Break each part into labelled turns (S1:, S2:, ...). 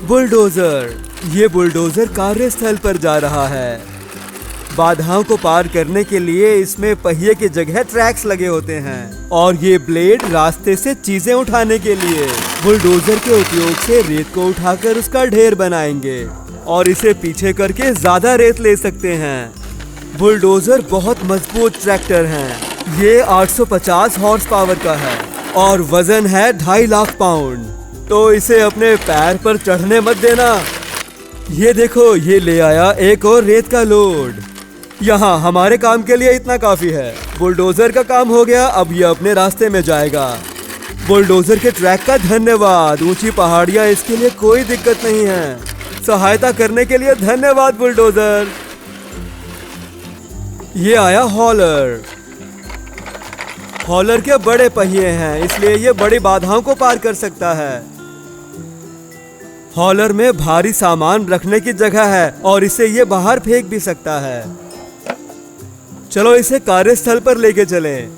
S1: Bulldozer. ये bulldozer कार्यस्थल पर जा रहा है। बाधाओं को पार करने के लिए इसमें पहिए की जगह ट्रैक्स लगे होते हैं और ये ब्लेड रास्ते से चीजें उठाने के लिए। बुलडोजर के उपयोग से रेत को उठाकर उसका ढेर बनाएंगे और इसे पीछे करके ज्यादा रेत ले सकते हैं। बुलडोजर बहुत मजबूत ट्रैक्टर है। ये 850 हॉर्स पावर का है और वजन है 2.5 लाख पाउंड। तो इसे अपने पैर पर चढ़ने मत देना। ये देखो, ये ले आया एक और रेत का लोड। यहाँ हमारे काम के लिए इतना काफी है। बुलडोजर का काम हो गया, अब ये अपने रास्ते में जाएगा। बुलडोजर के ट्रैक का धन्यवाद। ऊंची पहाड़ियाँ, इसके लिए कोई दिक्कत नहीं है। सहायता करने के लिए धन्यवाद बुलडोजर। ये आया हॉलर। हॉलर के बड़े पहिए हैं, इसलिए ये बड़ी बाधाओं को पार कर सकता है। हॉलर में भारी सामान रखने की जगह है और इसे ये बाहर फेंक भी सकता है। चलो इसे कार्यस्थल पर लेके चलें।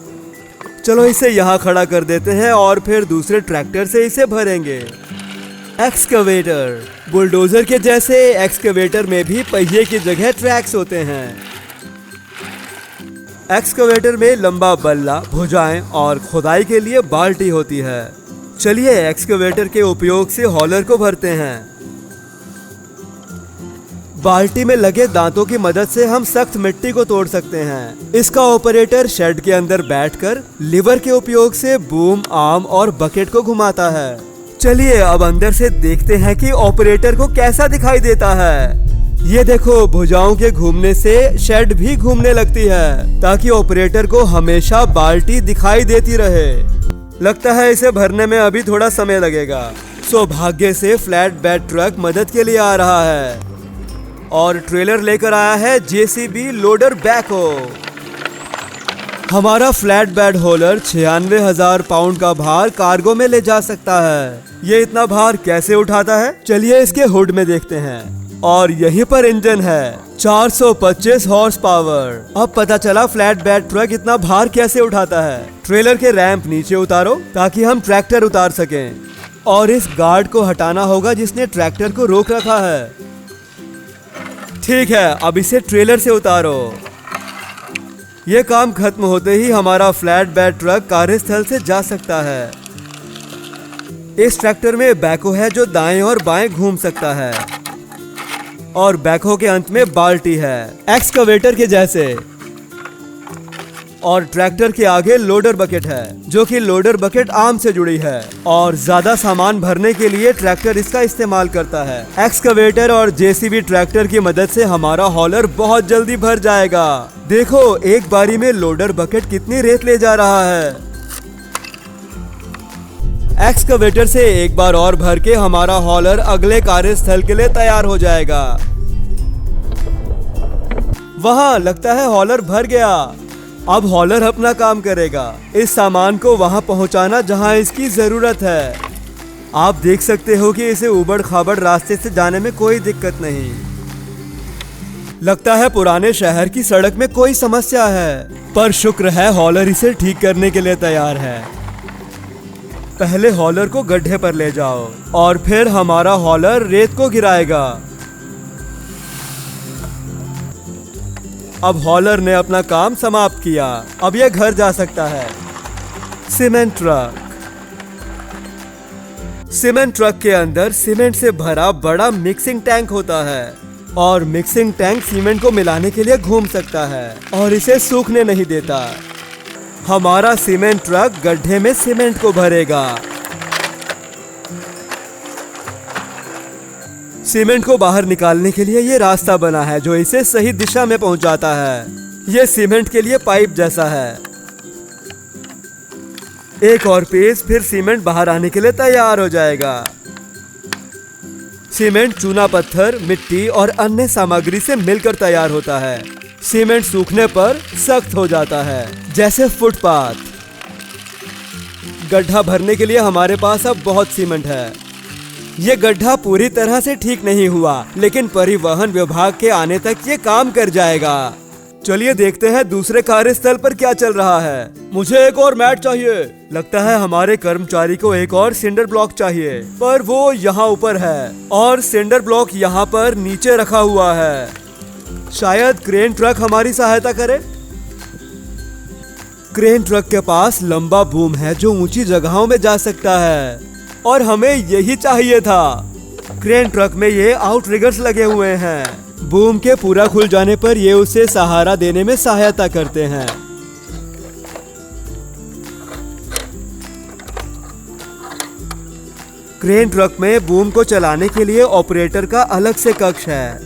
S1: चलो इसे यहाँ खड़ा कर देते हैं और फिर दूसरे ट्रैक्टर से इसे भरेंगे। एक्सकवेटर। बुलडोजर के जैसे एक्सकवेटर में भी पहिए की जगह ट्रैक्स होते हैं। एक्सकवेटर में लंबा बल्ला, भुजाएं और खुदाई के लिए बाल्टी होती है। चलिए एक्सकवेटर के उपयोग से हॉलर को भरते हैं। बाल्टी में लगे दांतों की मदद से हम सख्त मिट्टी को तोड़ सकते हैं। इसका ऑपरेटर शेड के अंदर बैठकर लिवर के उपयोग से बूम, आर्म और बकेट को घुमाता है। चलिए अब अंदर से देखते हैं कि ऑपरेटर को कैसा दिखाई देता है। ये देखो, भुजाओं के घूमने से शेड भी घूमने लगती है ताकि ऑपरेटर को हमेशा बाल्टी दिखाई देती रहे। लगता है इसे भरने में अभी थोड़ा समय लगेगा। सौभाग्य से फ्लैट बेड ट्रक मदद के लिए आ रहा है और ट्रेलर लेकर आया है जेसीबी लोडर बैकहो। हमारा फ्लैट बेड होलर 96,000 पाउंड का भार कार्गो में ले जा सकता है। ये इतना भार कैसे उठाता है? चलिए इसके हुड में देखते हैं। और यहीं पर इंजन है, 425 हॉर्स पावर। अब पता चला फ्लैट बेड ट्रक इतना भार कैसे उठाता है। ट्रेलर के रैंप नीचे उतारो ताकि हम ट्रैक्टर उतार सकें और इस गार्ड को हटाना होगा जिसने ट्रैक्टर को रोक रखा है। ठीक है, अब इसे ट्रेलर से उतारो। ये काम खत्म होते ही हमारा फ्लैट बेड ट्रक कार्यस्थल से जा सकता है। इस ट्रैक्टर में बैकहो है जो दाएं और बाएं घूम सकता है और बैकहो के अंत में बाल्टी है, एक्सकवेटर के जैसे। और ट्रैक्टर के आगे लोडर बकेट है जो कि लोडर बकेट आर्म से जुड़ी है और ज्यादा सामान भरने के लिए ट्रैक्टर इसका इस्तेमाल करता है। एक्सकवेटर और जेसीबी ट्रैक्टर की मदद से हमारा हॉलर बहुत जल्दी भर जाएगा। देखो, एक बारी में लोडर बकेट कितनी रेत ले जा रहा है। एक्सकवेटर से एक बार और भर के हमारा हॉलर अगले कार्यस्थल के लिए तैयार हो जाएगा। वहाँ लगता है हॉलर भर गया। अब हॉलर अपना काम करेगा, इस सामान को वहाँ पहुँचाना जहाँ इसकी जरूरत है। आप देख सकते हो कि इसे उबड़ खाबड़ रास्ते से जाने में कोई दिक्कत नहीं। लगता है पुराने शहर की सड़क में कोई समस्या है, पर शुक्र है हॉलर इसे ठीक करने के लिए तैयार है। पहले हॉलर को गड्ढे पर ले जाओ और फिर हमारा हॉलर रेत को गिराएगा। अब हॉलर ने अपना काम समाप्त किया। अब यह घर जा सकता है। Cement truck. सीमेंट ट्रक के अंदर सीमेंट से भरा बड़ा मिक्सिंग टैंक होता है और मिक्सिंग टैंक सीमेंट को मिलाने के लिए घूम सकता है और इसे सूखने नहीं देता। हमारा सीमेंट ट्रक गड्ढे में सीमेंट को भरेगा। सीमेंट को बाहर निकालने के लिए ये रास्ता बना है जो इसे सही दिशा में पहुंचाता है। ये सीमेंट के लिए पाइप जैसा है। एक और पेज, फिर सीमेंट बाहर आने के लिए तैयार हो जाएगा। सीमेंट चूना पत्थर, मिट्टी और अन्य सामग्री से मिलकर तैयार होता है। सीमेंट सूखने पर सख्त हो जाता है, जैसे फुटपाथ। गड्ढा भरने के लिए हमारे पास अब बहुत सीमेंट है। ये गड्ढा पूरी तरह से ठीक नहीं हुआ, लेकिन परिवहन विभाग के आने तक ये काम कर जाएगा। चलिए देखते हैं दूसरे कार्यस्थल पर क्या चल रहा है। मुझे एक और मैट चाहिए। लगता है हमारे कर्मचारी को एक और सिंडर ब्लॉक चाहिए, पर वो यहाँ ऊपर है और सिंडर ब्लॉक यहाँ पर नीचे रखा हुआ है। शायद क्रेन ट्रक हमारी सहायता करे। क्रेन ट्रक के पास लंबा बूम है जो ऊंची जगहों में जा सकता है और हमें यही चाहिए था। क्रेन ट्रक में ये आउटरिगर्स लगे हुए हैं। बूम के पूरा खुल जाने पर ये उसे सहारा देने में सहायता करते हैं। क्रेन ट्रक में बूम को चलाने के लिए ऑपरेटर का अलग से कक्ष है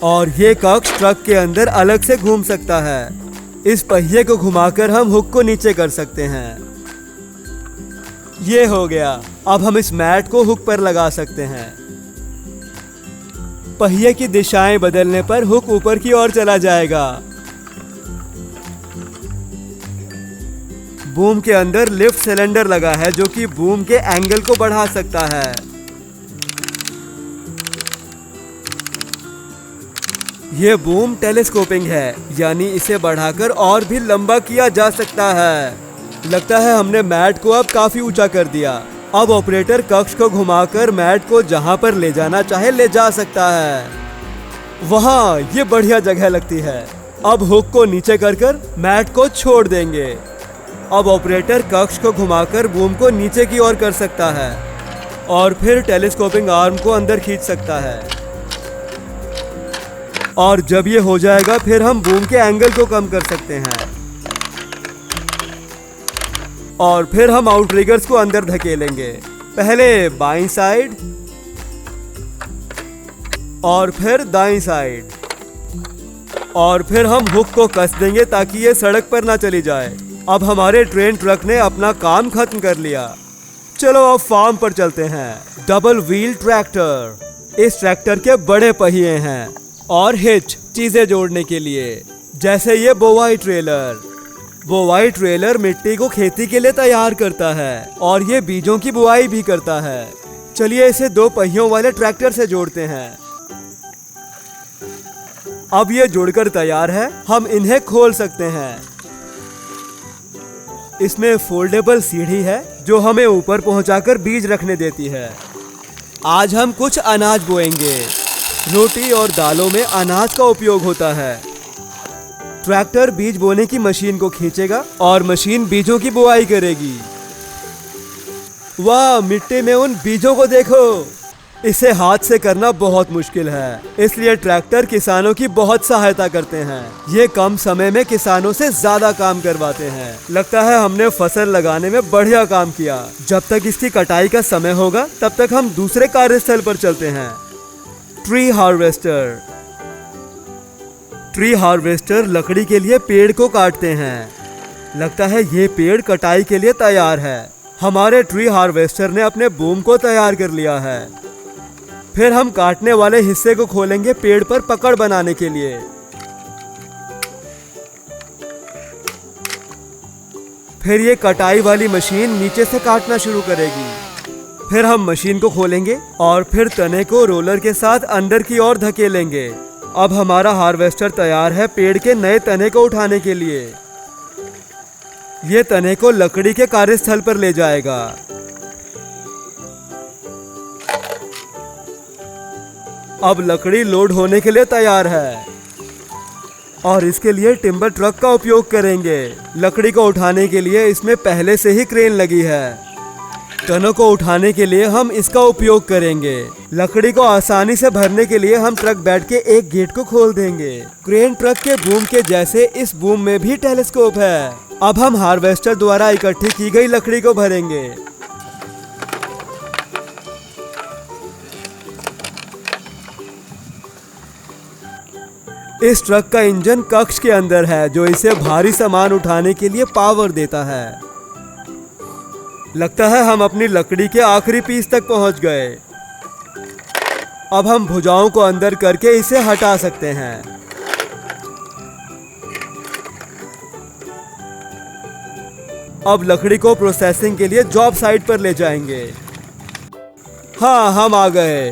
S1: और ये कक्ष ट्रक के अंदर अलग से घूम सकता है। इस पहिए को घुमाकर हम हुक को नीचे कर सकते हैं। ये हो गया। अब हम इस मैट को हुक पर लगा सकते हैं। पहिए की दिशाएं बदलने पर हुक ऊपर की ओर चला जाएगा। बूम के अंदर लिफ्ट सिलेंडर लगा है जो कि बूम के एंगल को बढ़ा सकता है। यह बूम टेलीस्कोपिंग है, यानी इसे बढ़ाकर और भी लंबा किया जा सकता है। लगता है हमने मैट को अब काफी ऊंचा कर दिया। अब ऑपरेटर कक्ष को घुमाकर मैट को जहां पर ले जाना चाहे ले जा सकता है। वहां ये बढ़िया जगह लगती है। अब हुक को नीचे कर मैट को छोड़ देंगे। अब ऑपरेटर कक्ष को घुमाकर बूम को नीचे की ओर कर सकता है और फिर टेलीस्कोपिंग आर्म को अंदर खींच सकता है। और जब ये हो जाएगा फिर हम बूम के एंगल को कम कर सकते हैं और फिर हम आउटरिगर्स को अंदर धकेलेंगे। पहले बाईं साइड और फिर दाईं साइड और फिर हम हुक को कस देंगे ताकि ये सड़क पर ना चली जाए। अब हमारे ट्रेन ट्रक ने अपना काम खत्म कर लिया। चलो अब फार्म पर चलते हैं। Double wheel tractor. इस ट्रैक्टर के बड़े पहिए हैं और हिच चीजें जोड़ने के लिए, जैसे ये बोवाई ट्रेलर। बोवाई ट्रेलर मिट्टी को खेती के लिए तैयार करता है और ये बीजों की बुआई भी करता है। चलिए इसे 2 पहियों वाले ट्रैक्टर से जोड़ते हैं। अब ये जुड़कर तैयार है। हम इन्हें खोल सकते हैं। इसमें फोल्डेबल सीढ़ी है जो हमें ऊपर पहुंचाकर बीज रखने देती है। आज हम कुछ अनाज बोएंगे। रोटी और दालों में अनाज का उपयोग होता है। ट्रैक्टर बीज बोने की मशीन को खींचेगा और मशीन बीजों की बुआई करेगी। वाह, मिट्टी में उन बीजों को देखो। इसे हाथ से करना बहुत मुश्किल है, इसलिए ट्रैक्टर किसानों की बहुत सहायता करते हैं। ये कम समय में किसानों से ज्यादा काम करवाते हैं। लगता है हमने फसल लगाने में बढ़िया काम किया। जब तक इसकी कटाई का समय होगा तब तक हम दूसरे कार्यस्थल पर चलते हैं। Tree harvester. ट्री हार्वेस्टर लकड़ी के लिए पेड़ को काटते हैं। लगता है ये पेड़ कटाई के लिए तैयार है। हमारे ट्री हार्वेस्टर ने अपने बूम को तैयार कर लिया है। फिर हम काटने वाले हिस्से को खोलेंगे पेड़ पर पकड़ बनाने के लिए। फिर ये कटाई वाली मशीन नीचे से काटना शुरू करेगी। फिर हम मशीन को खोलेंगे और फिर तने को रोलर के साथ अंदर की ओर धकेलेंगे। अब हमारा हार्वेस्टर तैयार है पेड़ के नए तने को उठाने के लिए। ये तने को लकड़ी के कार्यस्थल पर ले जाएगा। अब लकड़ी लोड होने के लिए तैयार है और इसके लिए टिम्बर ट्रक का उपयोग करेंगे। लकड़ी को उठाने के लिए इसमें पहले से ही क्रेन लगी है। टनों को उठाने के लिए हम इसका उपयोग करेंगे। लकड़ी को आसानी से भरने के लिए हम ट्रक बेड के एक गेट को खोल देंगे। क्रेन ट्रक के बूम के जैसे इस बूम में भी टेलीस्कोप है। अब हम हार्वेस्टर द्वारा इकट्ठी की गई लकड़ी को भरेंगे। इस ट्रक का इंजन कक्ष के अंदर है जो इसे भारी सामान उठाने के लिए पावर देता है। लगता है हम अपनी लकड़ी के आखिरी पीस तक पहुंच गए। अब हम भुजाओं को अंदर करके इसे हटा सकते हैं। अब लकड़ी को प्रोसेसिंग के लिए जॉब साइट पर ले जाएंगे। हाँ, हम आ गए।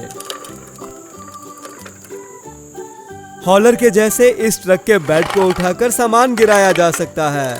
S1: हॉलर के जैसे इस ट्रक के बेड को उठाकर सामान गिराया जा सकता है।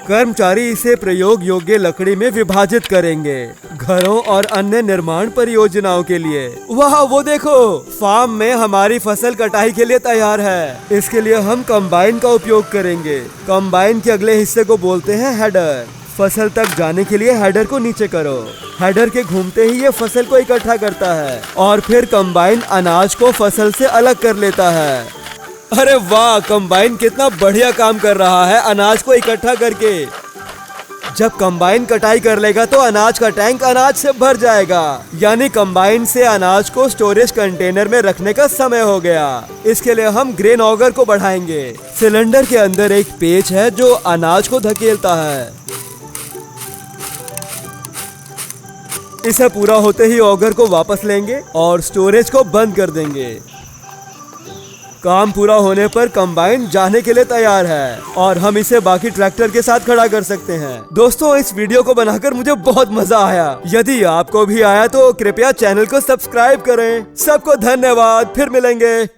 S1: कर्मचारी इसे प्रयोग योग्य लकड़ी में विभाजित करेंगे घरों और अन्य निर्माण परियोजनाओं के लिए। वाह, वो देखो, फार्म में हमारी फसल कटाई के लिए तैयार है। इसके लिए हम कंबाइन का उपयोग करेंगे। कंबाइन के अगले हिस्से को बोलते हैं हेडर। फसल तक जाने के लिए हेडर को नीचे करो। हेडर के घूमते ही ये फसल को इकट्ठा करता है और फिर कंबाइन अनाज को फसल से अलग कर लेता है। अरे वाह, कंबाइन कितना बढ़िया काम कर रहा है अनाज को इकट्ठा करके। जब कंबाइन कटाई कर लेगा तो अनाज का टैंक अनाज से भर जाएगा, यानी कंबाइन से अनाज को स्टोरेज कंटेनर में रखने का समय हो गया। इसके लिए हम ग्रेन ऑगर को बढ़ाएंगे। सिलेंडर के अंदर एक पेच है जो अनाज को धकेलता है। इसे पूरा होते ही ऑगर को वापस लेंगे और स्टोरेज को बंद कर देंगे। काम पूरा होने पर कंबाइन जाने के लिए तैयार है और हम इसे बाकी ट्रैक्टर के साथ खड़ा कर सकते हैं। दोस्तों, इस वीडियो को बनाकर मुझे बहुत मजा आया। यदि आपको भी आया तो कृपया चैनल को सब्सक्राइब करें। सबको धन्यवाद, फिर मिलेंगे।